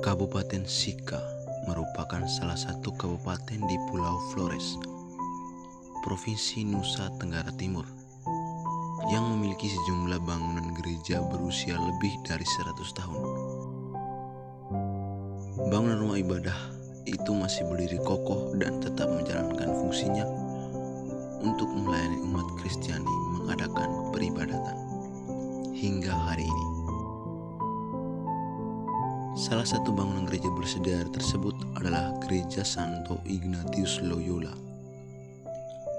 Kabupaten Sica merupakan salah satu kabupaten di Pulau Flores, Provinsi Nusa Tenggara Timur, yang memiliki sejumlah bangunan gereja berusia lebih dari 100 tahun. Bangunan rumah ibadah itu masih berdiri kokoh dan tetap menjalankan fungsinya untuk melayani umat Kristiani mengadakan peribadatan hingga hari ini. Salah satu bangunan gereja bersejarah tersebut adalah Gereja Santo Ignatius Loyola.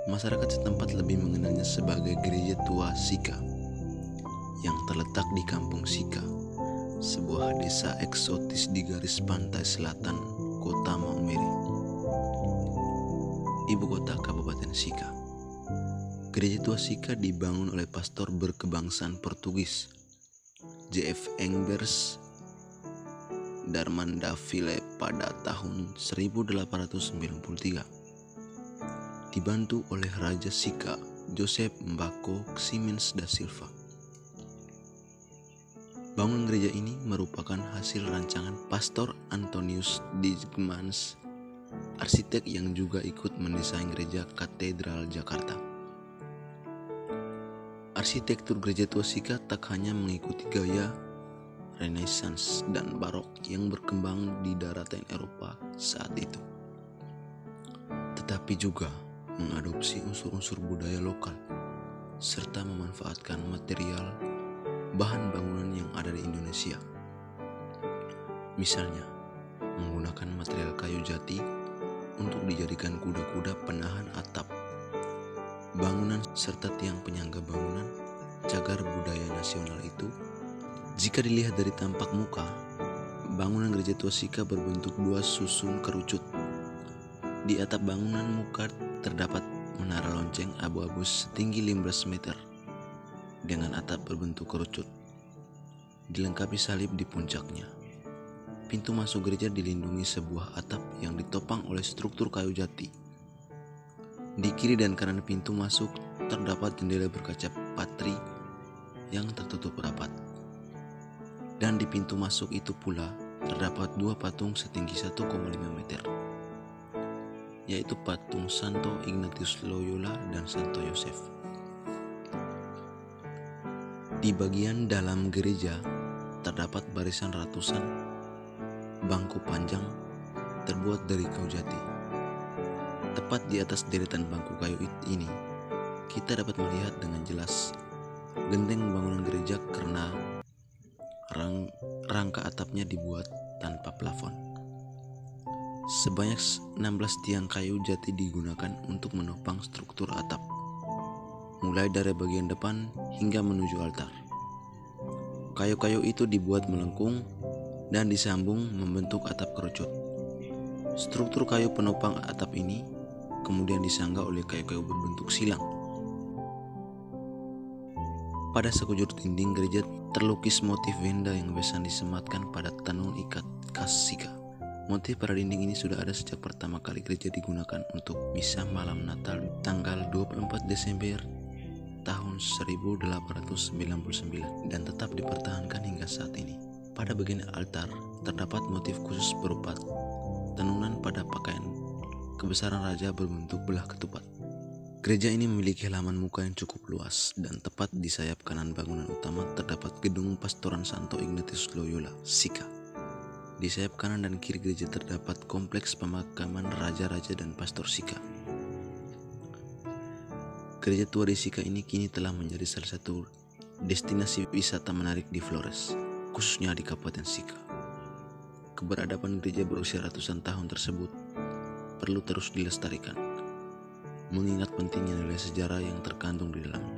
Masyarakat setempat lebih mengenalnya sebagai Gereja Tua Sica yang terletak di Kampung Sica, sebuah desa eksotis di garis pantai selatan Kota Maumere, ibu kota Kabupaten Sica. Gereja Tua Sica dibangun oleh pastor berkebangsaan Portugis J.F. Engberts Darmandaville pada tahun 1893, dibantu oleh Raja Sica Joseph Mbako Ximenes da Silva. Bangunan gereja ini merupakan hasil rancangan Pastor Antonius Dijkmans, arsitek yang juga ikut mendesain gereja Katedral Jakarta. Arsitektur gereja Tua Sica tak hanya mengikuti gaya Renaissance dan Barok yang berkembang di daratan Eropa saat itu, tetapi juga mengadopsi unsur-unsur budaya lokal serta memanfaatkan material bahan bangunan yang ada di Indonesia. Misalnya, menggunakan material kayu jati untuk dijadikan kuda-kuda penahan atap bangunan serta tiang penyangga bangunan cagar budaya nasional itu. Jika dilihat dari tampak muka, bangunan gereja Tua Sica berbentuk dua susun kerucut. Di atap bangunan muka terdapat menara lonceng abu-abu setinggi 15 meter dengan atap berbentuk kerucut, dilengkapi salib di puncaknya. Pintu masuk gereja dilindungi sebuah atap yang ditopang oleh struktur kayu jati. Di kiri dan kanan pintu masuk terdapat jendela berkaca patri yang tertutup rapat. Dan di pintu masuk itu pula terdapat dua patung setinggi 1,5 meter, yaitu patung Santo Ignatius Loyola dan Santo Yosef. Di bagian dalam gereja terdapat barisan ratusan bangku panjang terbuat dari kayu jati. Tepat di atas deretan bangku kayu ini, kita dapat melihat dengan jelas genteng bangunan gereja karena rangka atapnya dibuat tanpa plafon. Sebanyak 16 tiang kayu jati digunakan untuk menopang struktur atap, mulai dari bagian depan hingga menuju altar. Kayu-kayu itu dibuat melengkung dan disambung membentuk atap kerucut. Struktur kayu penopang atap ini kemudian disangga oleh kayu-kayu berbentuk silang. Pada sekujur dinding gereja terlukis motif venda yang biasa disematkan pada tenun ikat khas Sica. Motif pada dinding ini sudah ada sejak pertama kali gereja digunakan untuk misa malam Natal tanggal 24 Desember tahun 1899 dan tetap dipertahankan hingga saat ini. Pada bagian altar terdapat motif khusus berupa tenunan pada pakaian kebesaran raja berbentuk belah ketupat. Gereja ini memiliki halaman muka yang cukup luas dan tepat di sayap kanan bangunan utama terdapat gedung Pastoran Santo Ignatius Loyola, Sica. Di sayap kanan dan kiri gereja terdapat kompleks pemakaman raja-raja dan pastor Sica. Gereja tua di Sica ini kini telah menjadi salah satu destinasi wisata menarik di Flores, khususnya di Kabupaten Sica. Keberadaan gereja berusia ratusan tahun tersebut perlu terus dilestarikan, mengingat pentingnya nilai sejarah yang terkandung di dalamnya.